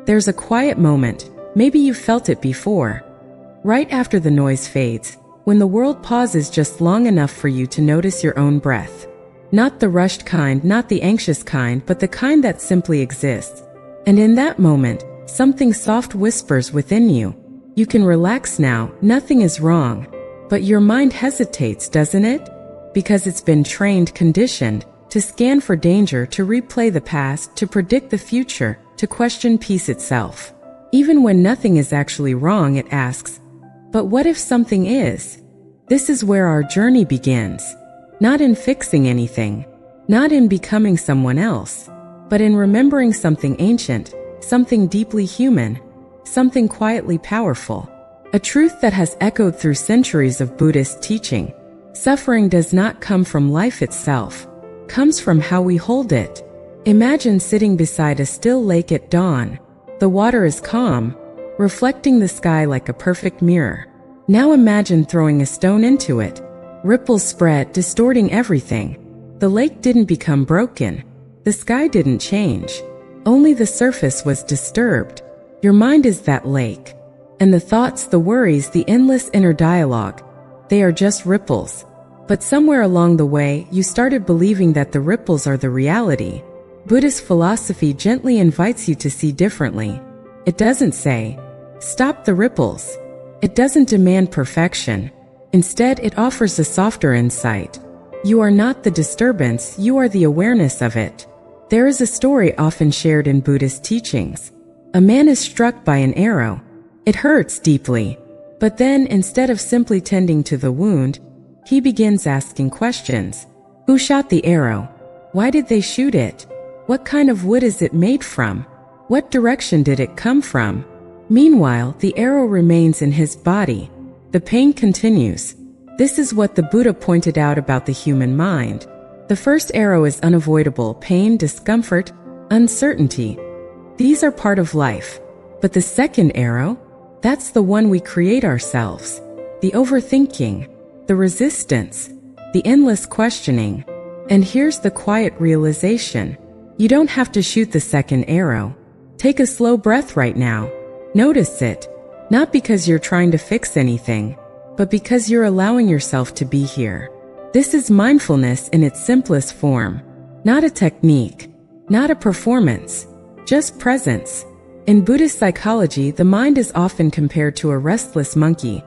There's a quiet moment, maybe you've felt it before, right after the noise fades, when the world pauses just long enough for you to notice your own breath. Not the rushed kind, not the anxious kind, but the kind that simply exists. And in that moment, something soft whispers within you. You can relax now, nothing is wrong. But your mind hesitates, doesn't it? Because it's been trained, conditioned, to scan for danger, to replay the past, to predict the future, to question peace itself. Even when nothing is actually wrong, it asks, but what if something is? This is where our journey begins. Not in fixing anything, not in becoming someone else, but in remembering something ancient, something deeply human, something quietly powerful. A truth that has echoed through centuries of Buddhist teaching. Suffering does not come from life itself, comes from how we hold it. Imagine sitting beside a still lake at dawn. The water is calm, reflecting the sky like a perfect mirror. Now imagine throwing a stone into it. Ripples spread, distorting everything. The lake didn't become broken. The sky didn't change. Only the surface was disturbed. Your mind is that lake. And the thoughts, the worries, the endless inner dialogue, they are just ripples. But somewhere along the way, you started believing that the ripples are the reality. Buddhist philosophy gently invites you to see differently. It doesn't say, stop the ripples. It doesn't demand perfection. Instead, it offers a softer insight. You are not the disturbance, you are the awareness of it. There is a story often shared in Buddhist teachings. A man is struck by an arrow. It hurts deeply. But then, instead of simply tending to the wound, he begins asking questions. Who shot the arrow? Why did they shoot it? What kind of wood is it made from? What direction did it come from? Meanwhile, the arrow remains in his body. The pain continues. This is what the Buddha pointed out about the human mind. The first arrow is unavoidable: pain, discomfort, uncertainty. These are part of life. But the second arrow? That's the one we create ourselves. The overthinking, the resistance, the endless questioning. And here's the quiet realization. You don't have to shoot the second arrow. Take a slow breath right now. Notice it. Not because you're trying to fix anything, but because you're allowing yourself to be here. This is mindfulness in its simplest form. Not a technique, not a performance, just presence. In Buddhist psychology, the mind is often compared to a restless monkey,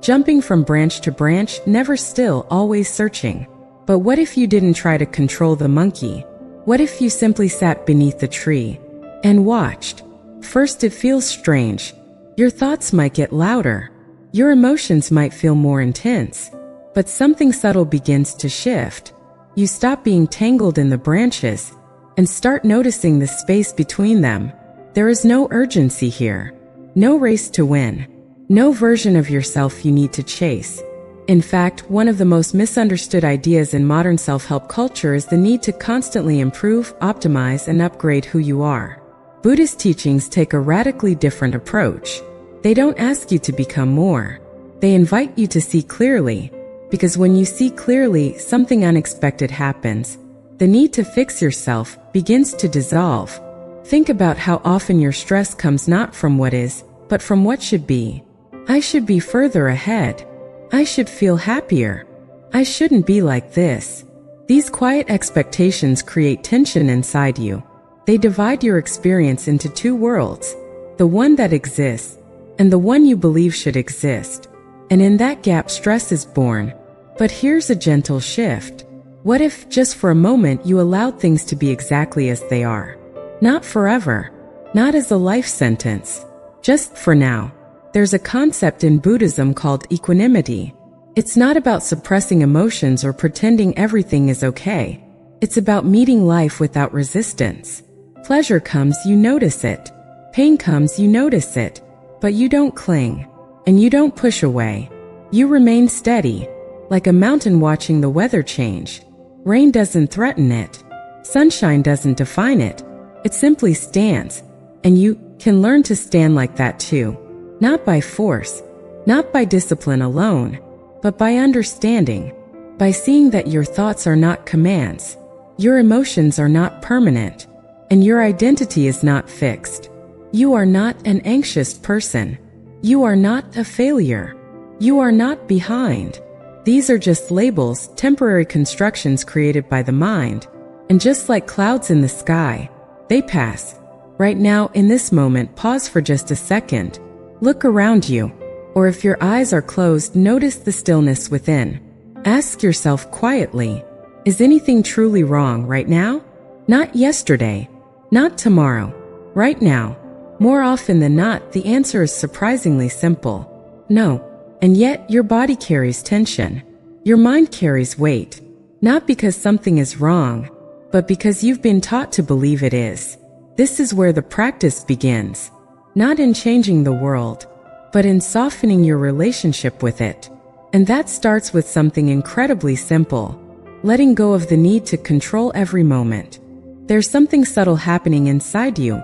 jumping from branch to branch, never still, always searching. But what if you didn't try to control the monkey? What if you simply sat beneath the tree and watched? First, it feels strange. Your thoughts might get louder. Your emotions might feel more intense. But something subtle begins to shift. You stop being tangled in the branches and start noticing the space between them. There is no urgency here. No race to win. No version of yourself you need to chase. In fact, one of the most misunderstood ideas in modern self-help culture is the need to constantly improve, optimize, and upgrade who you are. Buddhist teachings take a radically different approach. They don't ask you to become more. They invite you to see clearly. Because when you see clearly, something unexpected happens. The need to fix yourself begins to dissolve. Think about how often your stress comes not from what is, but from what should be. I should be further ahead. I should feel happier. I shouldn't be like this. These quiet expectations create tension inside you. They divide your experience into two worlds, the one that exists and the one you believe should exist. And in that gap, stress is born. But here's a gentle shift. What if, just for a moment, you allowed things to be exactly as they are? Not forever. Not as a life sentence. Just for now. There's a concept in Buddhism called equanimity. It's not about suppressing emotions or pretending everything is okay. It's about meeting life without resistance. Pleasure comes, you notice it. Pain comes, you notice it. But you don't cling. And you don't push away. You remain steady, like a mountain watching the weather change. Rain doesn't threaten it. Sunshine doesn't define it. It simply stands. And you can learn to stand like that too. Not by force, not by discipline alone, but by understanding, by seeing that your thoughts are not commands, your emotions are not permanent, and your identity is not fixed. You are not an anxious person. You are not a failure. You are not behind. These are just labels, temporary constructions created by the mind, and just like clouds in the sky, they pass. Right now, in this moment, pause for just a second. Look around you, or if your eyes are closed, notice the stillness within. Ask yourself quietly, is anything truly wrong right now? Not yesterday, not tomorrow, right now. More often than not, the answer is surprisingly simple. No. And yet, your body carries tension. Your mind carries weight. Not because something is wrong, but because you've been taught to believe it is. This is where the practice begins. Not in changing the world, but in softening your relationship with it. And that starts with something incredibly simple. Letting go of the need to control every moment. There's something subtle happening inside you.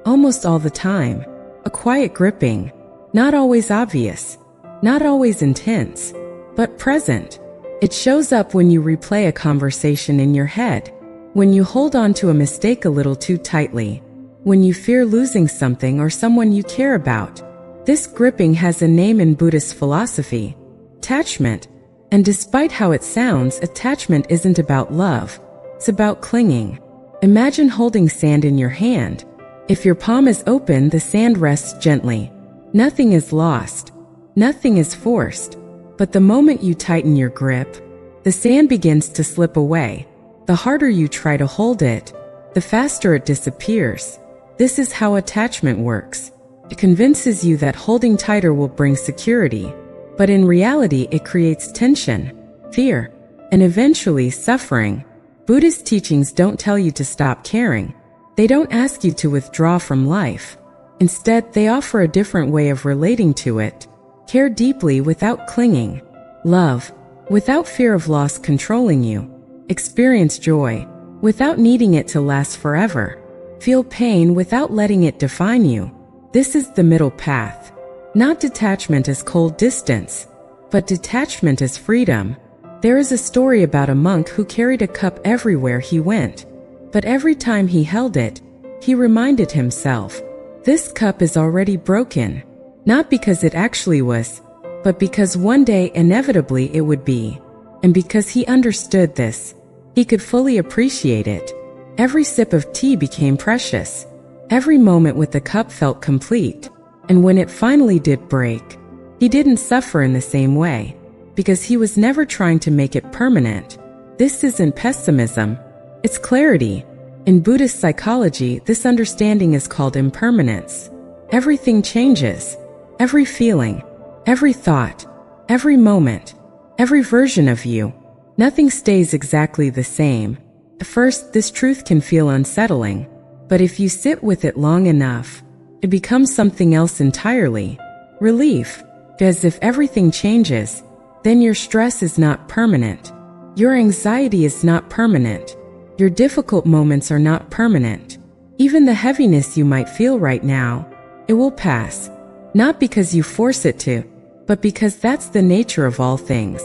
Almost all the time. A quiet gripping. Not always obvious. Not always intense, but present. It shows up when you replay a conversation in your head, when you hold on to a mistake a little too tightly, when you fear losing something or someone you care about. This gripping has a name in Buddhist philosophy: attachment. And despite how it sounds, attachment isn't about love. It's about clinging. Imagine holding sand in your hand. If your palm is open, the sand rests gently. Nothing is lost. Nothing is forced, but the moment you tighten your grip, the sand begins to slip away. The harder you try to hold it, the faster it disappears. This is how attachment works. It convinces you that holding tighter will bring security, but in reality it creates tension, fear, and eventually suffering. Buddhist teachings don't tell you to stop caring. They don't ask you to withdraw from life. Instead, they offer a different way of relating to it. Care deeply without clinging. Love, without fear of loss controlling you. Experience joy, without needing it to last forever. Feel pain without letting it define you. This is the middle path. Not detachment as cold distance, but detachment as freedom. There is a story about a monk who carried a cup everywhere he went. But every time he held it, he reminded himself, this cup is already broken. Not because it actually was, but because one day inevitably it would be. And because he understood this, he could fully appreciate it. Every sip of tea became precious. Every moment with the cup felt complete. And when it finally did break, he didn't suffer in the same way, because he was never trying to make it permanent. This isn't pessimism, it's clarity. In Buddhist psychology, this understanding is called impermanence. Everything changes. Every feeling, every thought, every moment, every version of you. Nothing stays exactly the same. At first, this truth can feel unsettling, but if you sit with it long enough, it becomes something else entirely. Relief, because if everything changes, then your stress is not permanent. Your anxiety is not permanent. Your difficult moments are not permanent. Even the heaviness you might feel right now, it will pass. Not because you force it to, but because that's the nature of all things.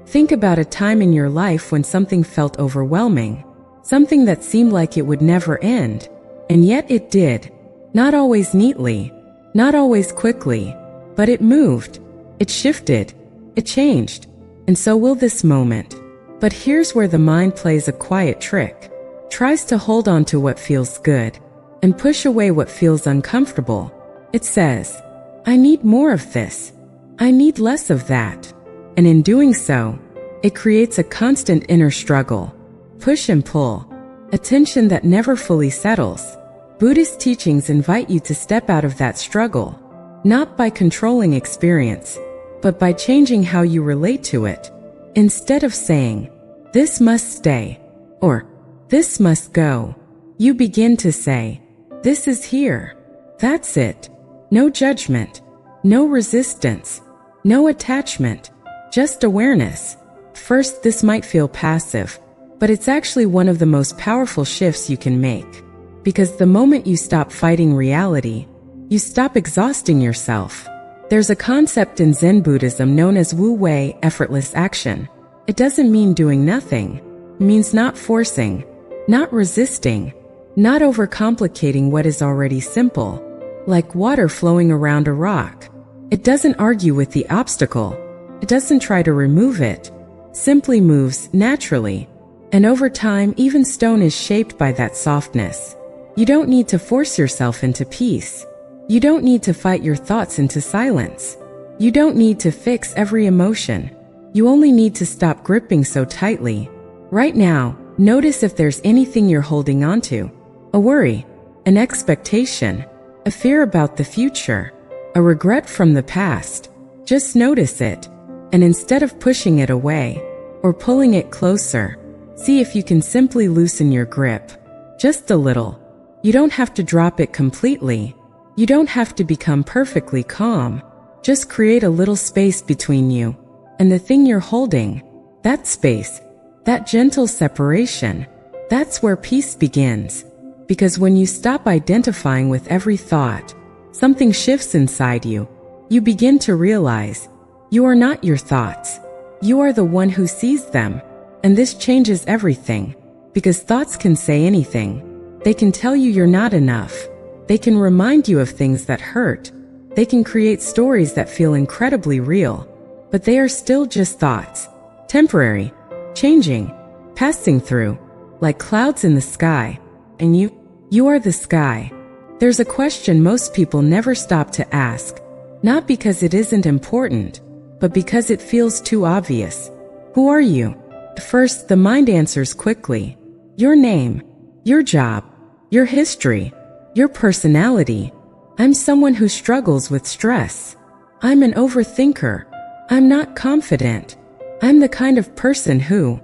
Think about a time in your life when something felt overwhelming, something that seemed like it would never end, and yet it did. Not always neatly, not always quickly, but it moved, it shifted, it changed, and so will this moment. But here's where the mind plays a quiet trick, tries to hold on to what feels good, and push away what feels uncomfortable. It says, I need more of this. I need less of that. And in doing so, it creates a constant inner struggle, push and pull, a tension that never fully settles. Buddhist teachings invite you to step out of that struggle, not by controlling experience, but by changing how you relate to it. Instead of saying, this must stay, or this must go, you begin to say, this is here. That's it. No judgment, no resistance, no attachment, just awareness. First, this might feel passive, but it's actually one of the most powerful shifts you can make. Because the moment you stop fighting reality, you stop exhausting yourself. There's a concept in Zen Buddhism known as Wu Wei, effortless action. It doesn't mean doing nothing. It means not forcing, not resisting, not overcomplicating what is already simple. like water flowing around a rock. It doesn't argue with the obstacle. It doesn't try to remove it. Simply moves naturally. And over time, even stone is shaped by that softness. You don't need to force yourself into peace. You don't need to fight your thoughts into silence. You don't need to fix every emotion. You only need to stop gripping so tightly. Right now, notice if there's anything you're holding onto. A worry, an expectation, a fear about the future, a regret from the past. Just notice it. And instead of pushing it away or pulling it closer, see if you can simply loosen your grip. Just a little. You don't have to drop it completely. You don't have to become perfectly calm. Just create a little space between you and the thing you're holding. That space, that gentle separation, that's where peace begins. Because when you stop identifying with every thought, something shifts inside you. You begin to realize you are not your thoughts. You are the one who sees them. And this changes everything. Because thoughts can say anything. They can tell you you're not enough. They can remind you of things that hurt. They can create stories that feel incredibly real. But they are still just thoughts. Temporary. Changing. Passing through. Like clouds in the sky. And you are the sky. There's a question most people never stop to ask. Not because it isn't important, but because it feels too obvious. Who are you? First, the mind answers quickly. Your name. Your job. Your history. Your personality. I'm someone who struggles with stress. I'm an overthinker. I'm not confident. I'm the kind of person who...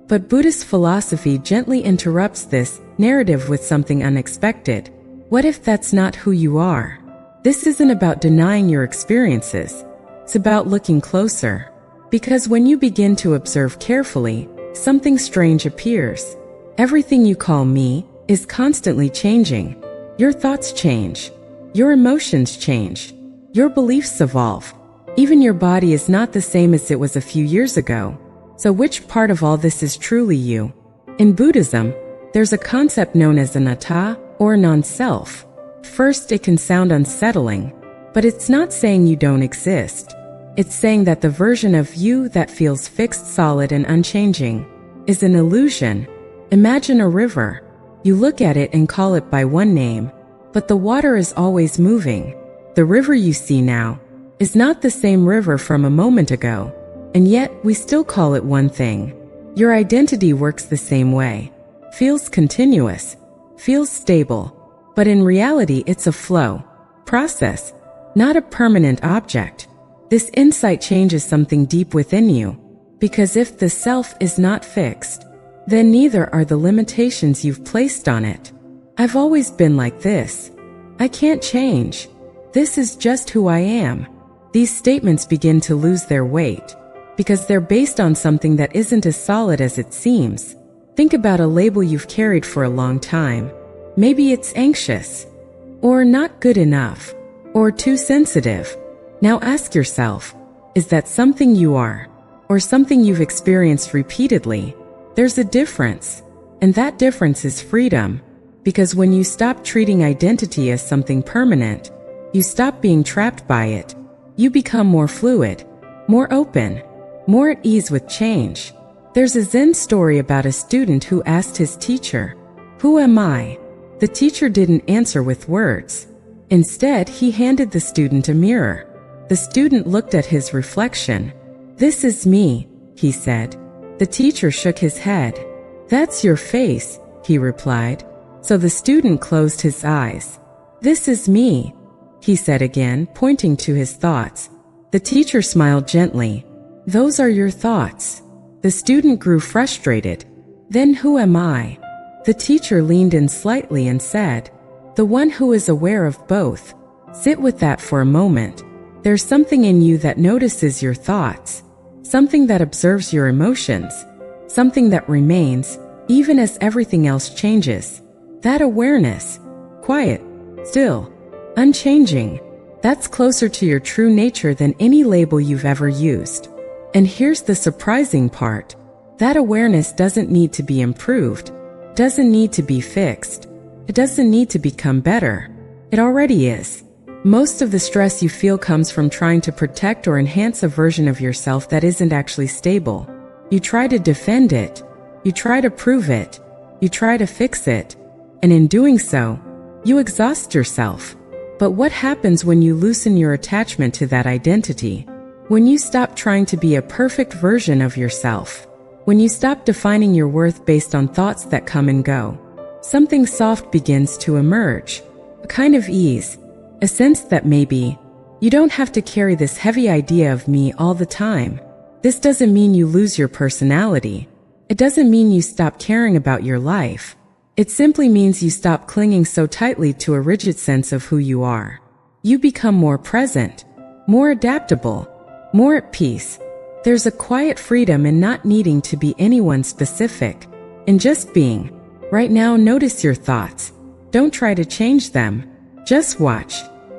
But Buddhist philosophy gently interrupts this narrative with something unexpected. What if that's not who you are? This isn't about denying your experiences. It's about looking closer. Because when you begin to observe carefully, something strange appears. Everything you call me is constantly changing. Your thoughts change. Your emotions change. Your beliefs evolve. Even your body is not the same as it was a few years ago. So which part of all this is truly you? In Buddhism, there's a concept known as anatta, or non-self. First, it can sound unsettling, but it's not saying you don't exist. It's saying that the version of you that feels fixed, solid, and unchanging is an illusion. Imagine a river. You look at it and call it by one name, but the water is always moving. The river you see now is not the same river from a moment ago, and yet we still call it one thing. Your identity works the same way. Feels continuous, feels stable, but in reality it's a flow, process, not a permanent object. This insight changes something deep within you, because if the self is not fixed, then neither are the limitations you've placed on it. I've always been like this. I can't change. This is just who I am. These statements begin to lose their weight, because they're based on something that isn't as solid as it seems. Think about a label you've carried for a long time. Maybe it's anxious, or not good enough, or too sensitive. Now ask yourself, is that something you are, or something you've experienced repeatedly? There's a difference, and that difference is freedom. Because when you stop treating identity as something permanent, you stop being trapped by it. You become more fluid, more open, more at ease with change. There's a Zen story about a student who asked his teacher, "Who am I?" The teacher didn't answer with words. Instead, he handed the student a mirror. The student looked at his reflection. "This is me," he said. The teacher shook his head. "That's your face," he replied. So the student closed his eyes. "This is me," he said again, pointing to his thoughts. The teacher smiled gently. "Those are your thoughts." The student grew frustrated. "Then who am I?" The teacher leaned in slightly and said, "The one who is aware of both." Sit with that for a moment. There's something in you that notices your thoughts, something that observes your emotions, something that remains, even as everything else changes. That awareness, quiet, still, unchanging, that's closer to your true nature than any label you've ever used. And here's the surprising part. That awareness doesn't need to be improved, doesn't need to be fixed, it doesn't need to become better. It already is. Most of the stress you feel comes from trying to protect or enhance a version of yourself that isn't actually stable. You try to defend it. You try to prove it. You try to fix it. And in doing so, you exhaust yourself. But what happens when you loosen your attachment to that identity? When you stop trying to be a perfect version of yourself? When you stop defining your worth based on thoughts that come and go? Something soft begins to emerge. A kind of ease. A sense that maybe you don't have to carry this heavy idea of me all the time. This doesn't mean you lose your personality. It doesn't mean you stop caring about your life. It simply means you stop clinging so tightly to a rigid sense of who you are. You become more present, more adaptable, more at peace. There's a quiet freedom in not needing to be anyone specific, in just being. Right now, notice your thoughts. Don't try to change them. Just watch.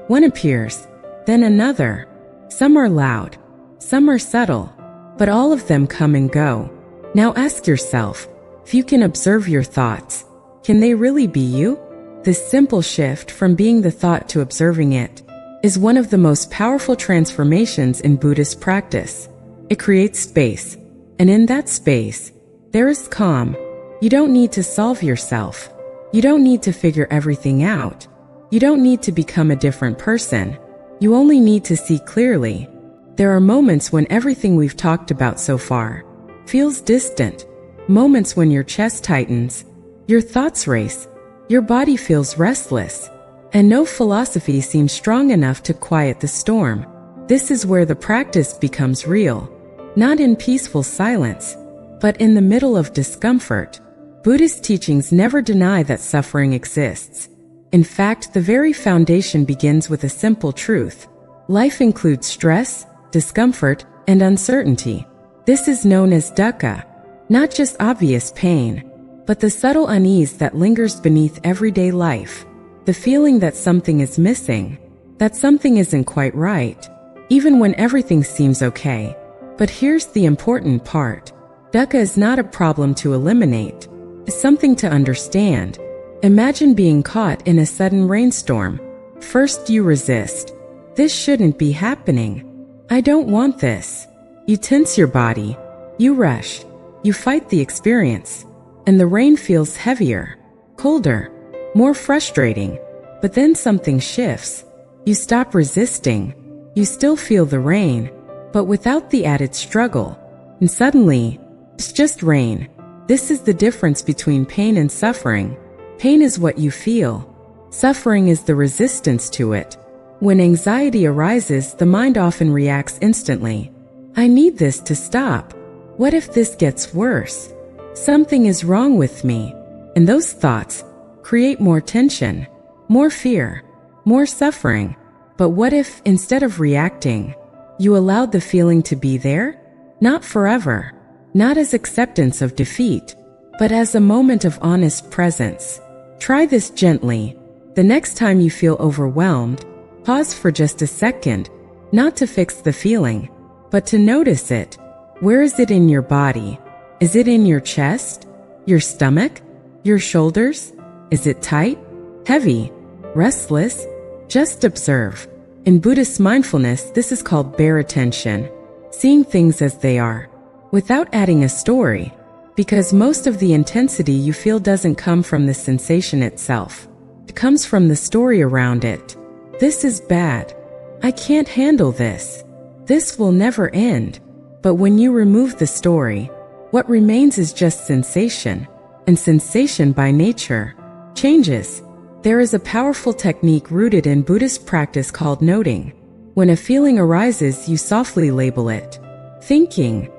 One appears, then another. Some are loud, some are subtle, but all of them come and go. Now ask yourself, if you can observe your thoughts, can they really be you? This simple shift from being the thought to observing it is one of the most powerful transformations in Buddhist practice. It creates space, and in that space, there is calm. You don't need to solve yourself. You don't need to figure everything out. You don't need to become a different person. You only need to see clearly. There are moments when everything we've talked about so far feels distant. Moments when your chest tightens, your thoughts race, your body feels restless, and no philosophy seems strong enough to quiet the storm. This is where the practice becomes real. Not in peaceful silence, but in the middle of discomfort. Buddhist teachings never deny that suffering exists. In fact, the very foundation begins with a simple truth. Life includes stress, discomfort, and uncertainty. This is known as dukkha, not just obvious pain, but the subtle unease that lingers beneath everyday life. The feeling that something is missing, that something isn't quite right, even when everything seems okay. But here's the important part. Dukkha is not a problem to eliminate. It's something to understand. Imagine being caught in a sudden rainstorm. First you resist. This shouldn't be happening. I don't want this. You tense your body. You rush. You fight the experience. And the rain feels heavier, colder, more frustrating. But then something shifts. You stop resisting. You still feel the rain, but without the added struggle. And suddenly, it's just rain. This is the difference between pain and suffering. Pain is what you feel. Suffering is the resistance to it. When anxiety arises, the mind often reacts instantly. I need this to stop. What if this gets worse? Something is wrong with me. And those thoughts create more tension, more fear, more suffering. But what if, instead of reacting, you allowed the feeling to be there? Not forever, not as acceptance of defeat, but as a moment of honest presence. Try this gently. The next time you feel overwhelmed, pause for just a second, not to fix the feeling, but to notice it. Where is it in your body? Is it in your chest? Your stomach? Your shoulders? Is it tight? Heavy? Restless? Just observe. In Buddhist mindfulness, this is called bare attention, seeing things as they are, without adding a story, because most of the intensity you feel doesn't come from the sensation itself. It comes from the story around it. This is bad. I can't handle this. This will never end. But when you remove the story, what remains is just sensation, and sensation by nature changes. There is a powerful technique rooted in Buddhist practice called noting. When a feeling arises, you softly label it. Thinking,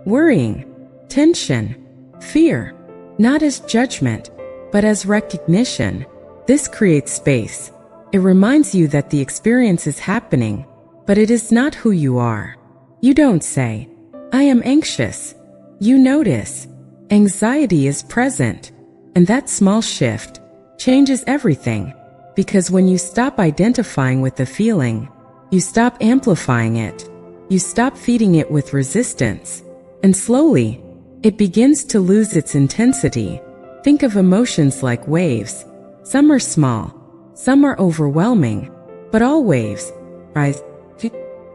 worrying, tension, fear, not as judgment, but as recognition. This creates space. It reminds you that the experience is happening, but it is not who you are. You don't say, I am anxious. You notice, anxiety is present. And that small shift changes everything. Because when you stop identifying with the feeling, you stop amplifying it. You stop feeding it with resistance. And slowly, it begins to lose its intensity. Think of emotions like waves. Some are small. Some are overwhelming. But all waves rise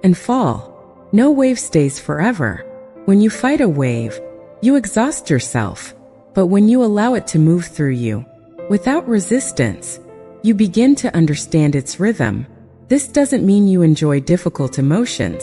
and fall. No wave stays forever. When you fight a wave, you exhaust yourself. But when you allow it to move through you, without resistance, you begin to understand its rhythm. This doesn't mean you enjoy difficult emotions.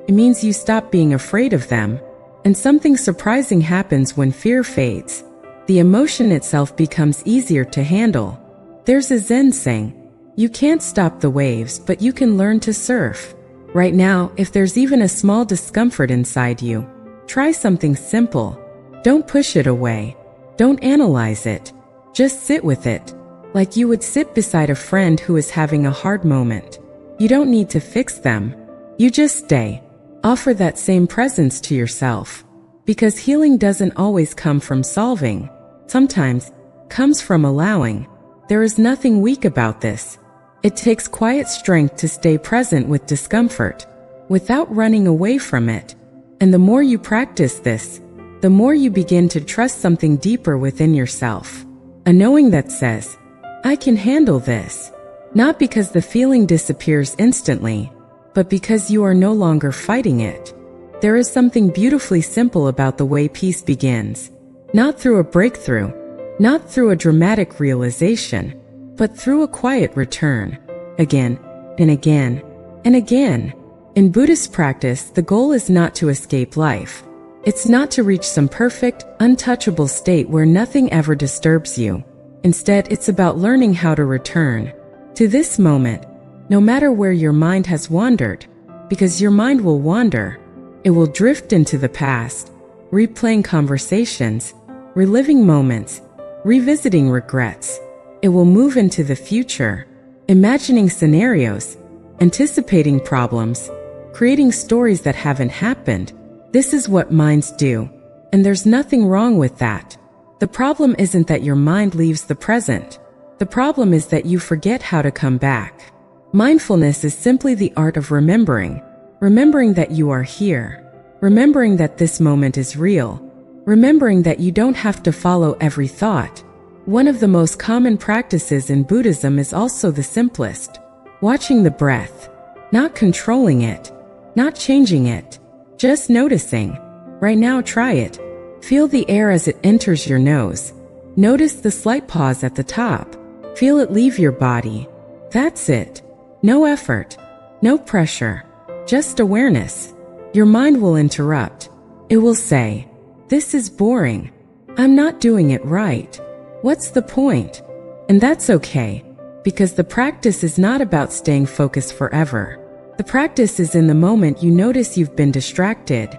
It means you stop being afraid of them. And something surprising happens when fear fades. The emotion itself becomes easier to handle. There's a Zen saying, you can't stop the waves, but you can learn to surf. Right now, if there's even a small discomfort inside you, try something simple. Don't push it away. Don't analyze it. Just sit with it, like you would sit beside a friend who is having a hard moment. You don't need to fix them. You just stay. Offer that same presence to yourself. Because healing doesn't always come from solving. Sometimes, comes from allowing. There is nothing weak about this. It takes quiet strength to stay present with discomfort, without running away from it. And the more you practice this, the more you begin to trust something deeper within yourself. A knowing that says, I can handle this. Not because the feeling disappears instantly, but because you are no longer fighting it. There is something beautifully simple about the way peace begins. Not through a breakthrough, not through a dramatic realization, but through a quiet return. Again, and again, and again. In Buddhist practice, the goal is not to escape life. It's not to reach some perfect, untouchable state where nothing ever disturbs you. Instead, it's about learning how to return to this moment, no matter where your mind has wandered, because your mind will wander. It will drift into the past, replaying conversations, reliving moments, revisiting regrets. It will move into the future, imagining scenarios, anticipating problems, creating stories that haven't happened. This is what minds do, and there's nothing wrong with that. The problem isn't that your mind leaves the present. The problem is that you forget how to come back. Mindfulness is simply the art of remembering that you are here, remembering that this moment is real, remembering that you don't have to follow every thought. One of the most common practices in Buddhism is also the simplest. Watching the breath, not controlling it, not changing it, just noticing. Right now, try it. Feel the air as it enters your nose. Notice the slight pause at the top. Feel it leave your body. That's it. No effort, no pressure, just awareness. Your mind will interrupt. It will say, this is boring. I'm not doing it right. What's the point? And that's okay, because the practice is not about staying focused forever. The practice is in the moment you notice you've been distracted,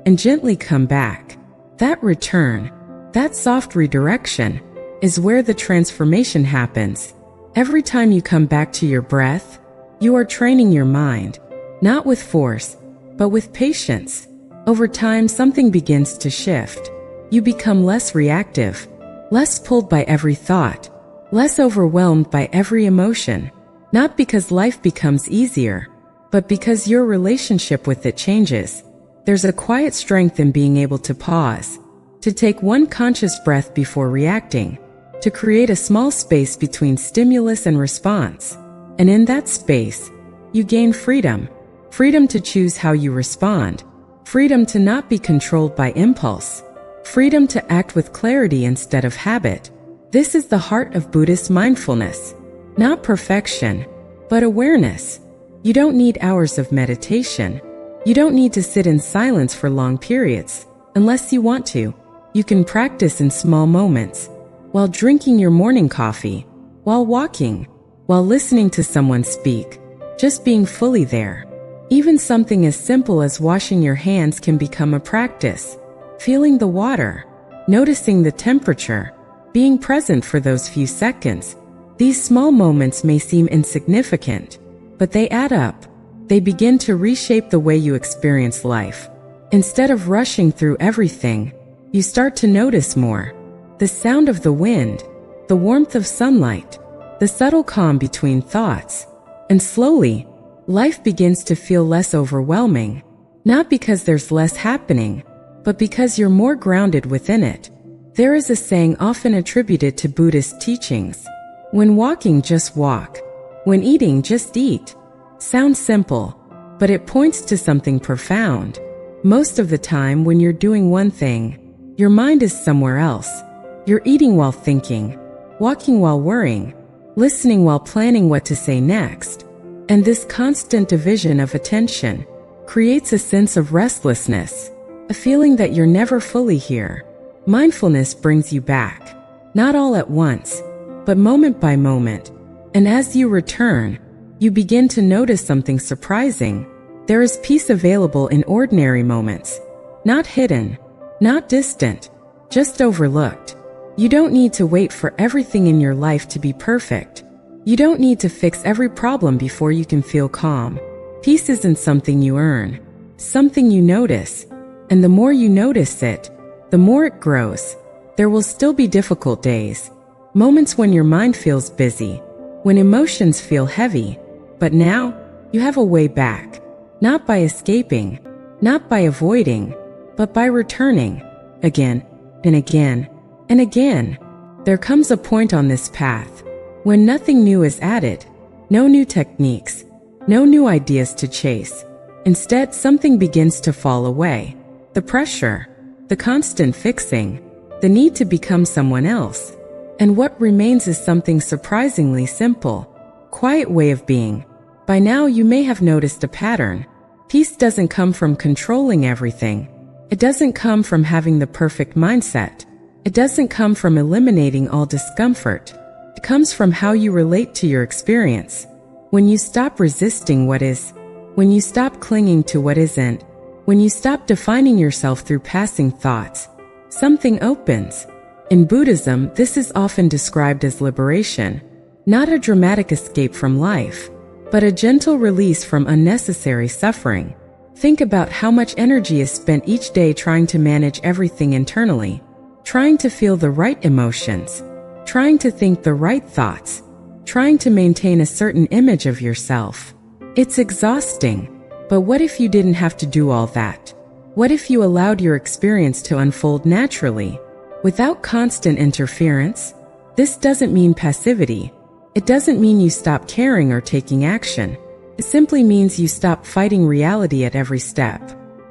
and gently come back. That return, that soft redirection, is where the transformation happens. Every time you come back to your breath, you are training your mind, not with force, but with patience. Over time, something begins to shift. You become less reactive, less pulled by every thought, less overwhelmed by every emotion. Not because life becomes easier, but because your relationship with it changes. There's a quiet strength in being able to pause, to take one conscious breath before reacting, to create a small space between stimulus and response. And in that space, you gain freedom. Freedom to choose how you respond. Freedom to not be controlled by impulse. Freedom to act with clarity instead of habit. This is the heart of Buddhist mindfulness. Not perfection, but awareness. You don't need hours of meditation. You don't need to sit in silence for long periods, unless you want to. You can practice in small moments, while drinking your morning coffee, while walking, while listening to someone speak, just being fully there. Even something as simple as washing your hands can become a practice. Feeling the water, noticing the temperature, being present for those few seconds. These small moments may seem insignificant, but they add up. They begin to reshape the way you experience life. Instead of rushing through everything, you start to notice more. The sound of the wind, the warmth of sunlight, the subtle calm between thoughts. And slowly, life begins to feel less overwhelming. Not because there's less happening, but because you're more grounded within it. There is a saying often attributed to Buddhist teachings. When walking, just walk. When eating, just eat. Sounds simple, but it points to something profound. Most of the time when you're doing one thing, your mind is somewhere else. You're eating while thinking, walking while worrying, listening while planning what to say next. And this constant division of attention creates a sense of restlessness, a feeling that you're never fully here. Mindfulness brings you back, not all at once, but moment by moment. And as you return, you begin to notice something surprising. There is peace available in ordinary moments, not hidden, not distant, just overlooked. You don't need to wait for everything in your life to be perfect. You don't need to fix every problem before you can feel calm. Peace isn't something you earn, something you notice. And the more you notice it, the more it grows. There will still be difficult days, moments when your mind feels busy, when emotions feel heavy. But now, you have a way back. Not by escaping, not by avoiding, but by returning, again and again and again. There comes a point on this path when nothing new is added, no new techniques, no new ideas to chase. Instead, something begins to fall away. The pressure, the constant fixing, the need to become someone else. And what remains is something surprisingly simple, quiet way of being. By now you may have noticed a pattern. Peace doesn't come from controlling everything. It doesn't come from having the perfect mindset. It doesn't come from eliminating all discomfort. It comes from how you relate to your experience. When you stop resisting what is, when you stop clinging to what isn't, when you stop defining yourself through passing thoughts, something opens. In Buddhism, this is often described as liberation, not a dramatic escape from life, but a gentle release from unnecessary suffering. Think about how much energy is spent each day trying to manage everything internally, trying to feel the right emotions, trying to think the right thoughts, trying to maintain a certain image of yourself. It's exhausting. But what if you didn't have to do all that? What if you allowed your experience to unfold naturally, without constant interference? This doesn't mean passivity. It doesn't mean you stop caring or taking action. It simply means you stop fighting reality at every step.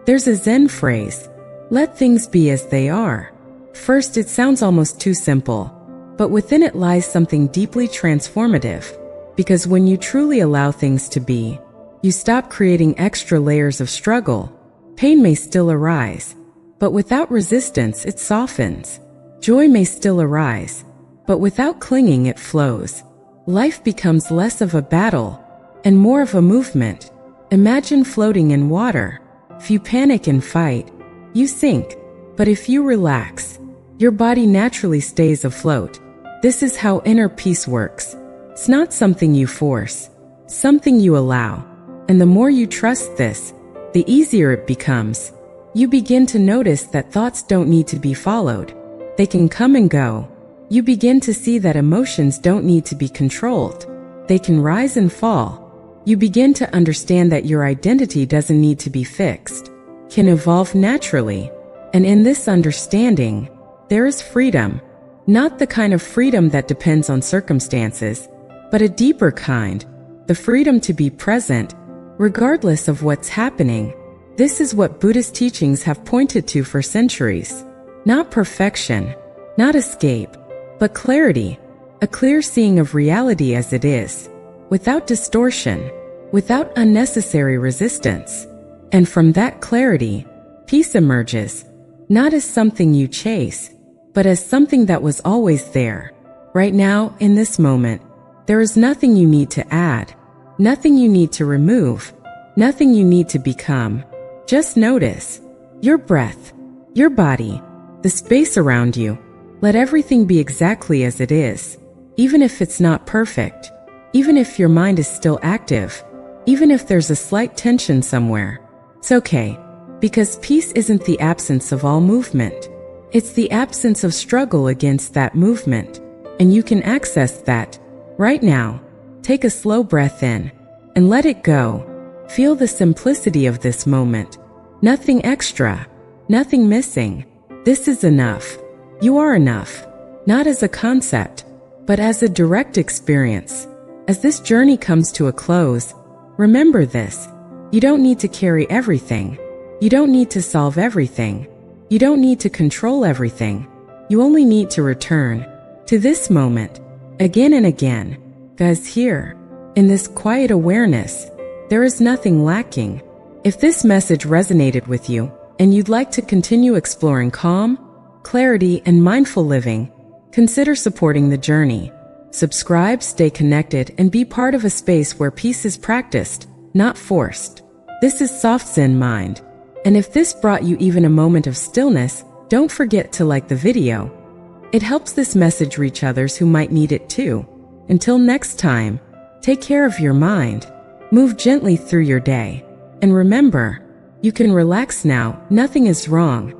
There's a Zen phrase, let things be as they are. First, it sounds almost too simple, but within it lies something deeply transformative. Because when you truly allow things to be, you stop creating extra layers of struggle. Pain may still arise, but without resistance it softens. Joy may still arise, but without clinging it flows. Life becomes less of a battle and more of a movement. Imagine floating in water. If you panic and fight, you sink. But if you relax, your body naturally stays afloat. This is how inner peace works. It's not something you force, something you allow. And the more you trust this, the easier it becomes. You begin to notice that thoughts don't need to be followed. They can come and go. You begin to see that emotions don't need to be controlled. They can rise and fall. You begin to understand that your identity doesn't need to be fixed, can evolve naturally. And in this understanding, there is freedom. Not the kind of freedom that depends on circumstances, but a deeper kind, the freedom to be present, regardless of what's happening. This is what Buddhist teachings have pointed to for centuries. Not perfection, not escape, but clarity, a clear seeing of reality as it is, without distortion, without unnecessary resistance. And from that clarity, peace emerges, not as something you chase, but as something that was always there. Right now, in this moment, there is nothing you need to add, nothing you need to remove, nothing you need to become. Just notice your breath, your body, the space around you. Let everything be exactly as it is, even if it's not perfect, even if your mind is still active, even if there's a slight tension somewhere. It's okay, because peace isn't the absence of all movement. It's the absence of struggle against that movement, and you can access that right now. Take a slow breath in and let it go. Feel the simplicity of this moment. Nothing extra, nothing missing. This is enough. You are enough, not as a concept, but as a direct experience. As this journey comes to a close, Remember this. You don't need to carry everything. You don't need to solve everything. You don't need to control everything. You only need to return to this moment again and again. Guys, here, in this quiet awareness, there is nothing lacking. If this message resonated with you and you'd like to continue exploring calm, clarity, and mindful living, consider supporting the journey. Subscribe, stay connected, and be part of a space where peace is practiced, not forced. This is Soft Zen Mind. And if this brought you even a moment of stillness, don't forget to like the video. It helps this message reach others who might need it too. Until next time, take care of your mind, move gently through your day, and remember, you can relax now, nothing is wrong.